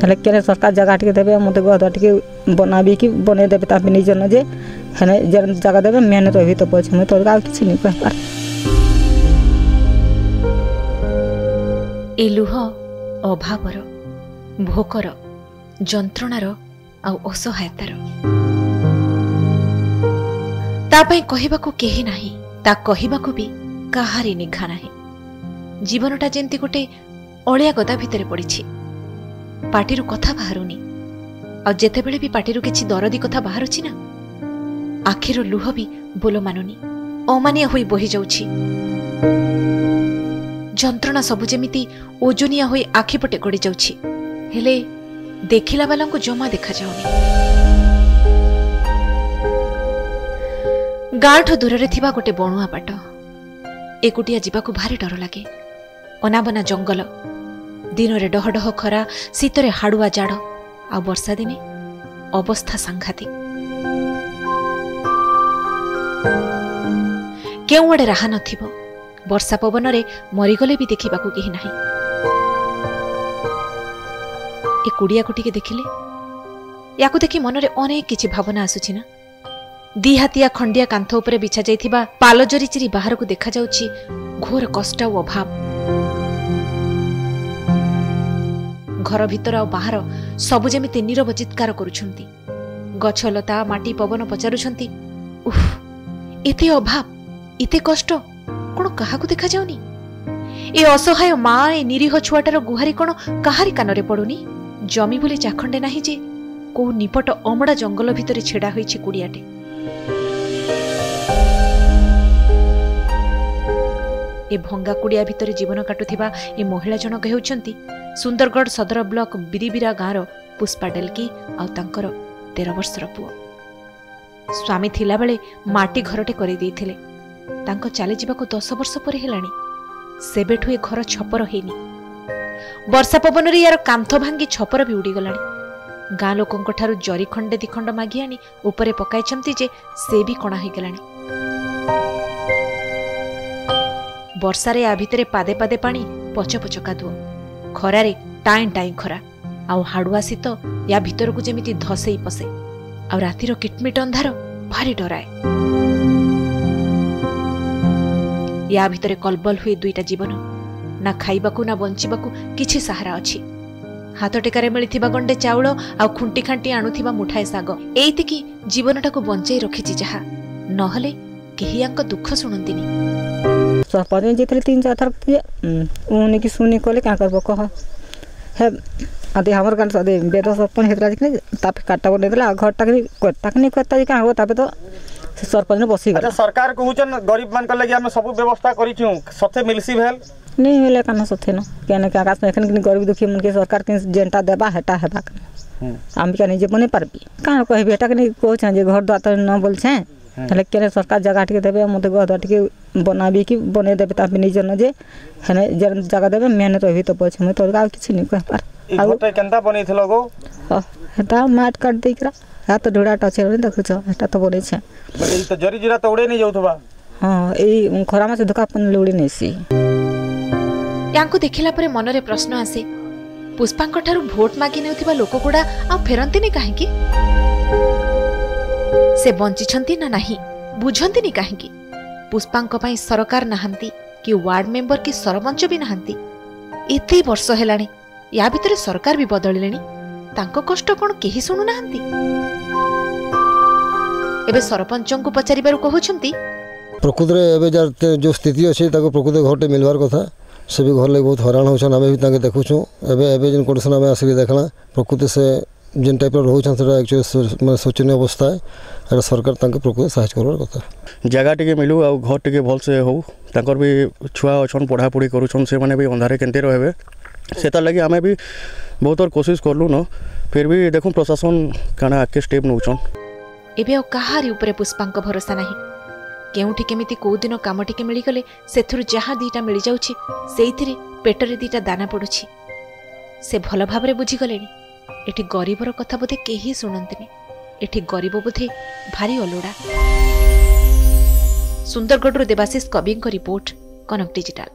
हेले के सरकार जगह टिके देबे मते घर टिके बनाबी कि बने देबे ता निजर न जे हेने जन जगह देबे मेहनत होबी तो पछे मैं तोर किछि नै कह पार ए लुह अभावर भोकर जंत्रणार आ असहायतार तापाई कहिबाकू केही नाही ता कहिबाकू भी काहारी निघा नाही जीवनटा जेंती गोटे अलिया गदा भितरे पड़िछि पाटिरु कथा बाहरुनी आ जेतेबेले भी पाटिरु किछि दरदी कथा बाहरुछि ना आखिरो लुह भी बोलो मानुनी अमानिया होई बहि जाउछि जंत्रणा सबु जेमिति ओजनिया होई आखिपटे गड़ी जाउछि हेले देखिला वालांको जमा देखा जाउनी गाँठु दूर थिबा गोटे बणुआ बाट एकुटिया जीवाकू भारी डर लगे अनाबना जंगल दिन रे डहडह खरा शीतरे हाड़ुआ जाड़ आ वर्षा दिने अवस्था सांघातिक केउ आड़े राहा नथिबो वर्षा पवन रे मरीगले भी देखिबाकू केही नाही ए कुड़िया टिके देखिले याकू देखि मनरे अनेक किछि भावना आसुछि ना दी हाथिया खंडिया कांथ उपरे बिछा जाइथिबा पालो जरी चिरी बाहर को देखा जाउछि घोर कष्ट और अभाव घर भीतर आ बाहर सबु जेमिति नीरव चित्कार करुछंती गछ लता माटी पवन पचारुछंती उफ एते अभाव एते कष्ट कोन काहाकू देखा जाउनी ए असहाय मा ए निरीह छुआटार गुहारी कोन काहारी कानरे पडुनी जमी बोली चाखंडे नाही जे को निपट अमड़ा जंगल भितरे छेड़ा होईछि कुड़ियाटे ए भंगा कुड़िया भितर जीवन काटुथिबा ए महिला जनक हेउछंती सुंदरगढ़ सदर ब्लॉक बिरीबिरा गाँर पुष्पा डेलकी आ तांकर 13 वर्षर पुओ स्वामी थिला बेले माटी घरटे करि देइथिले तांको चली जीवाको 10 वर्ष पर हेलानी सेबेठु ए घर छपर हेनी वर्षा पवन रे यार कांथ भांगी छपर भी उड़ी गलानी गाँ लोकंक ठारू जरी खंडे दिखंड मागी आनी उपरे पकाइछंती जे से भी कणा होई गलानी वर्षा रे आ भितरे पादे पादे पानी पच पच कादुओ खरारे टाइम टाइम खरा आउ हाड़ुआ शीत या भितर को जेमिति धसई पसे आ रातिर किटमिट अंधार भारी डराए या भितरे कलबल हुए दुईटा जीवन ना खाइबाकू ना बंचिबाकू किछि सहारा अछि हाथ टेकारे मिलिथिबा गंडे चाउल आ खुंटी खांटी आनुथिबा मुठाए साग एइतिकी जीवनटाकू बंचाई रखिछि जहा नहले केही आंक दुख सुनंतिनी सरपंच जेतले 3-4 थर उनी की सुनी कोले का करबो कह हे आदे हमर गान सदे बेद सरपंच हेतला कि तापे काटा बने देला घरटा कि कोटाकनी कोता का हो तापे तो सरपंच ने बसी गला सरकार कहउचन गरीब मान के लागि हम सब व्यवस्था करिछु सथे मिलसी भेल नहीं मिले काना सथे न केने के आकाश में एखन कि गरीब दुखी मन के सरकार के जेंटा देबा हेटा हेबा हम के नहीं बने पारबी का कहबी हेटा के नहीं कहछ जे घर द्वार त न बोल छै हेले के सरकार जगह टिके देबे मते घर टिके बनाबी कि बने देबे ता निजर न जे हेने जन जगह देबे मेहनत होबी तो पछे मैं तोर किछि नहीं कह पार ई घरटा केनता बनेथिलो गो हेटा माट काट देकरा हाथ ढोड़ा टचे रे देखु छ हेटा तो बने छै बले ई तो जरी जरा तो उड़े नहीं जाउथबा हां ए खरा में से धोका पन लोड़ी नेसी यांको देखिला परे मनरे प्रश्न आसे पुष्पांक ठारू भोट मागी नेउथिबा लोक गुडा आ फेरंतिनी काहेकि से बंची छंती ना नाही बुझंतिनी काहेकि पुष्पांक पई सरकार नहांती कि वार्ड मेंबर कि सरपंच भी नहांती एते वर्ष हेलाणी या भितरे सरकार भी बदलिलेनी तांको कष्ट कोन केही सुनु नहांती एबे सरपंचंको पचारिबारु कहउछंती प्रकृति रे एबे जो स्थिति अछि ताको प्रकृति घरटे मिलवार कथा से भी घर लगे बहुत हैरान होछन हमें भी ताके देखुछु एबे जिन कंडीशन में आसी देखला प्रकृति से जिन टाइप रो होछन सेटा एक्चुअली माने सोचनीय अवस्था है एटा सरकार ताके प्रकृति सहायता करबार कथा जगह टिके मिलू आ घर टिके भल से हो ताकर भी छुआ अछन पढ़ा पढ़ी करूछन से माने भी अंधारे केनते रहबे सेता लगी हमें भी बहुत और कोशिश करलु न फिर भी देखु प्रशासन काना आके स्टेप नउछन एबे ओ कहारी ऊपर पुष्पांक भरोसा नाही केउठी केमिति को दिन काम टिके मिली गले सेथुर जहा दीटा मिली जाउछि सेइथिरे पेटरे दीटा दाना पडुछि से भल भाबरे बुझी गलेनी एठी गरीबर कथा बोधे केही सुनंतिनी एठी गरीब बोधे भारी अलोड़ा सुंदरगढ़ देवाशीष कवि रिपोर्ट कनक डिजिटल।